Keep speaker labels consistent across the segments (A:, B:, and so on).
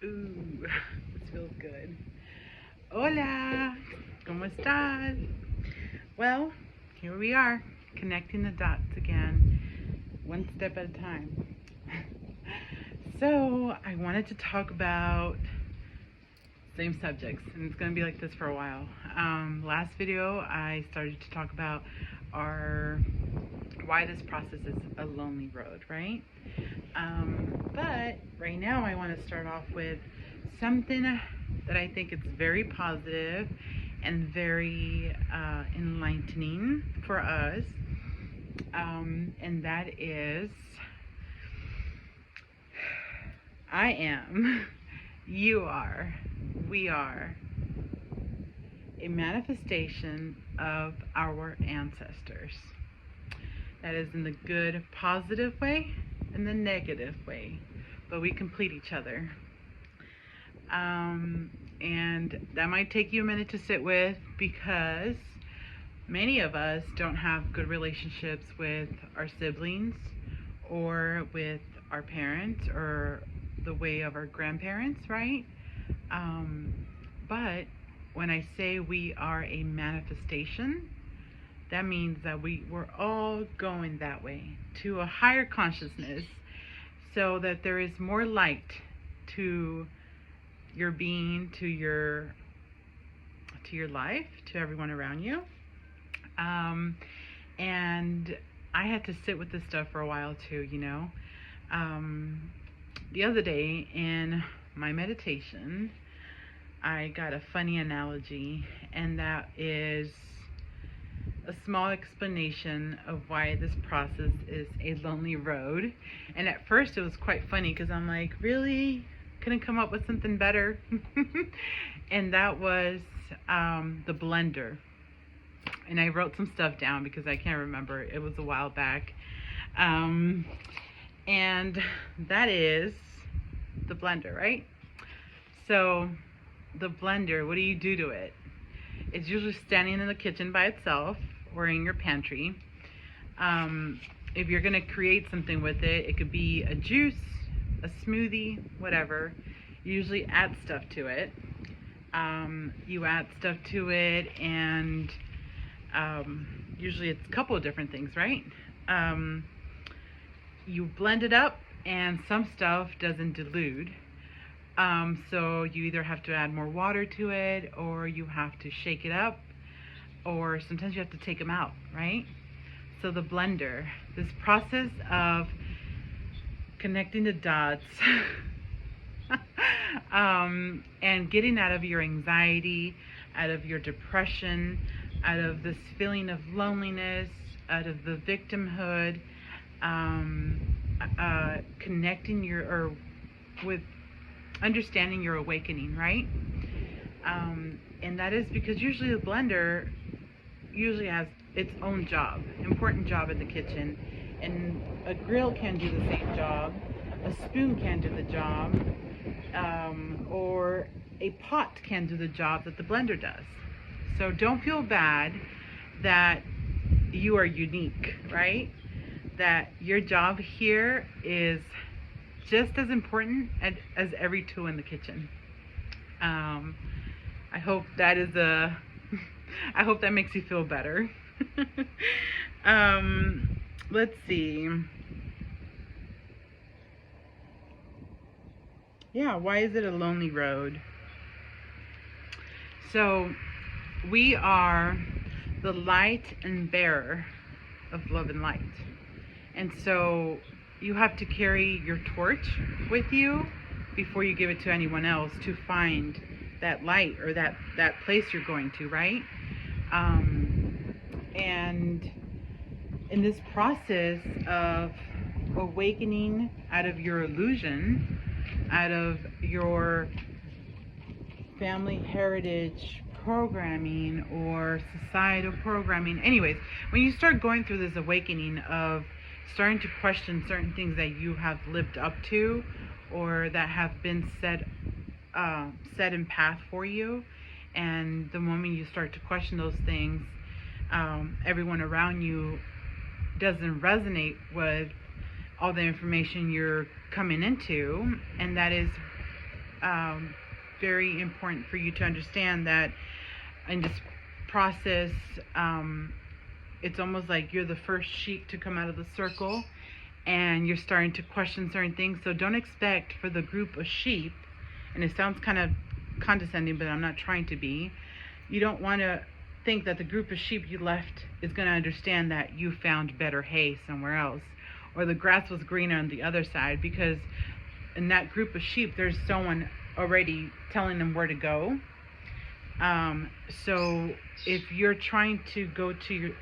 A: Ooh, this feels good. Hola, ¿cómo estás? Well, here we are, connecting the dots again, one step at a time. So, I wanted to talk about same subjects, and it's going to be like this for a while. Last video, I started to talk about our why this process is a lonely road, right? But right now, I want to start off with something that I think is very positive and very enlightening for us, and that is I am, you are, we are a manifestation of our ancestors. That is in the good, positive way and the negative way, but we complete each other. And that might take you a minute to sit with because many of us don't have good relationships with our siblings or with our parents or the way of our grandparents, right? But when I say we are a manifestation, that means that we're all going that way to a higher consciousness so that there is more light to your being, to your life, to everyone around you. And I had to sit with this stuff for a while too, you know. The other day in my meditation, I got a funny analogy, and that is a small explanation of why this process is a lonely road. And at first it was quite funny because I'm like, really? Couldn't come up with something better? And that was the blender. And I wrote some stuff down because I can't remember. It was a while back. And that is the blender, right? So the blender, what do you do to it? It's usually standing in the kitchen by itself or in your pantry. If you're going to create something with it, it could be a juice, a smoothie, whatever. You usually add stuff to it. You add stuff to it, and usually it's a couple of different things, right? You blend it up, and some stuff doesn't dilute. So you either have to add more water to it, or you have to shake it up, or sometimes you have to take them out, right? So the blender, this process of connecting the dots and getting out of your anxiety, out of your depression, out of this feeling of loneliness, out of the victimhood, connecting with understanding your awakening, right? And that is because usually the blender usually has its own job, important job in the kitchen, and a grill can do the same job, a spoon can do the job, or a pot can do the job that the blender does. So don't feel bad that you are unique, right? That your job here is just as important as every tool in the kitchen. I hope that is I hope that makes you feel better. Let's see. Yeah, why is it a lonely road? So, we are the light and bearer of love and light. And so, you have to carry your torch with you before you give it to anyone else to find that light or that place you're going to, right? And in this process of awakening out of your illusion, out of your family heritage programming or societal programming, anyways, when you start going through this awakening of starting to question certain things that you have lived up to or that have been set in path for you, and the moment you start to question those things, everyone around you doesn't resonate with all the information you're coming into, and that is very important for you to understand that in this process, it's almost like you're the first sheep to come out of the circle, and you're starting to question certain things. So don't expect for the group of sheep, and it sounds kind of condescending, but I'm not trying to be. You don't want to think that the group of sheep you left is going to understand that you found better hay somewhere else, or the grass was greener on the other side, because in that group of sheep there's someone already telling them where to go. So if you're trying to go to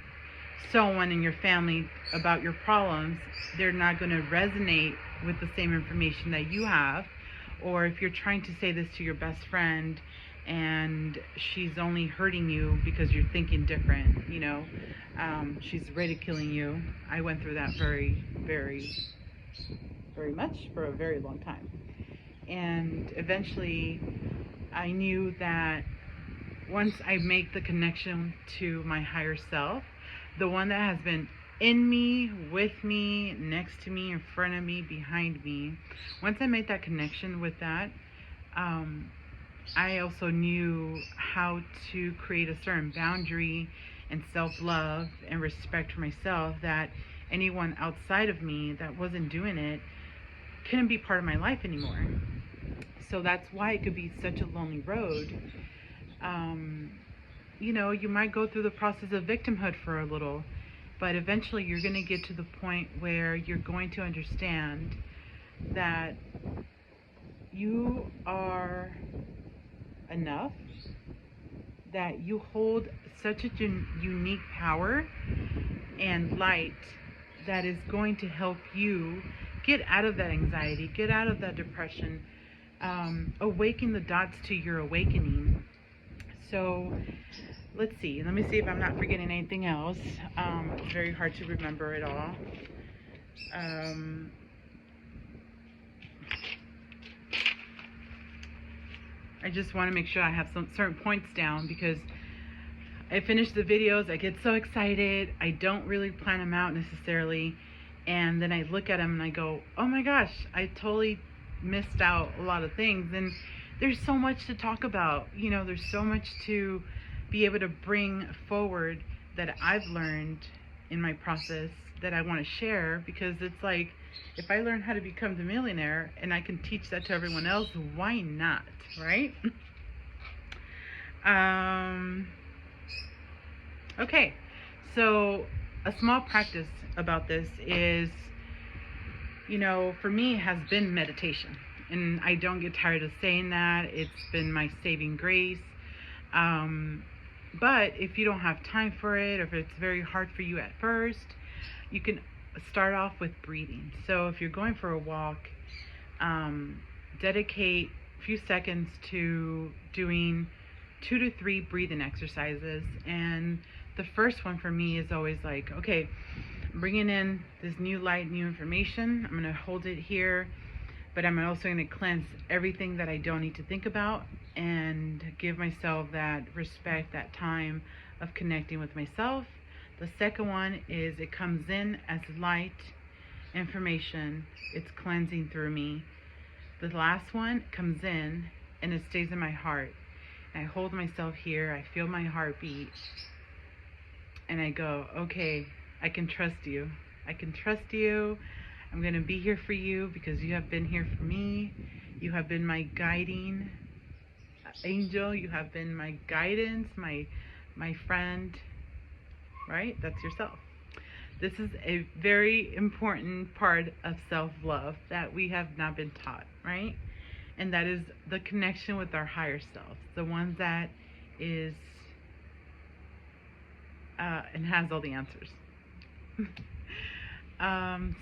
A: someone in your family about your problems, they're not going to resonate with the same information that you have. Or if you're trying to say this to your best friend and she's only hurting you because you're thinking different, she's ridiculing you. I went through that very, very, very much for a very long time. And eventually I knew that once I make the connection to my higher self, the one that has been in me, with me, next to me, in front of me, behind me, once I made that connection with that, I also knew how to create a certain boundary and self-love and respect for myself, that anyone outside of me that wasn't doing it couldn't be part of my life anymore. So that's why it could be such a lonely road. You might go through the process of victimhood for a little, but eventually you're going to get to the point where you're going to understand that you are enough, that you hold such a unique power and light that is going to help you get out of that anxiety, get out of that depression, awaken the dots to your awakening. So let's see. Let me see if I'm not forgetting anything else. It's very hard to remember it all. I just want to make sure I have some certain points down, because I finish the videos, I get so excited, I don't really plan them out necessarily, and then I look at them and I go, oh my gosh, I totally missed out a lot of things. And there's so much to talk about, there's so much to be able to bring forward that I've learned in my process that I want to share, because it's like, if I learn how to become the millionaire and I can teach that to everyone else, why not, right? Okay, so a small practice about this is, for me, has been meditation. And I don't get tired of saying that. It's been my saving grace. But if you don't have time for it, or if it's very hard for you at first, you can start off with breathing. So if you're going for a walk, dedicate a few seconds to doing 2 to 3 breathing exercises. And the first one for me is always like, okay, I'm bringing in this new light, new information. I'm going to hold it here, but I'm also going to cleanse everything that I don't need to think about and give myself that respect, that time of connecting with myself. The second one is, it comes in as light information. It's cleansing through me. The last one comes in and it stays in my heart. And I hold myself here. I feel my heartbeat. And I go, okay, I can trust you. I can trust you. I'm going to be here for you because you have been here for me. You have been my guiding angel. You have been my guidance, my friend, right? That's yourself. This is a very important part of self-love that we have not been taught, right? And that is the connection with our higher self, the one that is and has all the answers.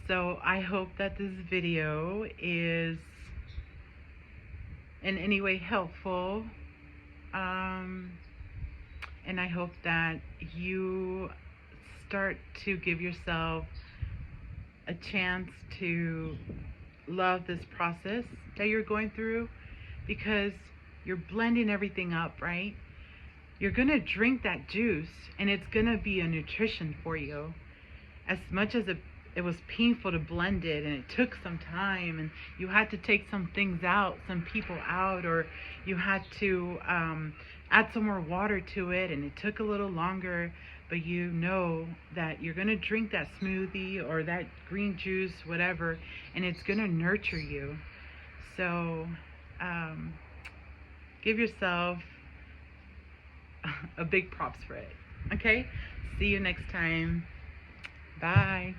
A: So I hope that this video is in any way helpful, and I hope that you start to give yourself a chance to love this process that you're going through, because you're blending everything up, right? You're gonna drink that juice and it's gonna be a nutrition for you. As much as it was painful to blend it, and it took some time, and you had to take some things out, some people out, or you had to add some more water to it, and it took a little longer. But you know that you're going to drink that smoothie or that green juice, whatever, and it's going to nurture you. So um, give yourself a big props for it. Okay? See you next time. Bye.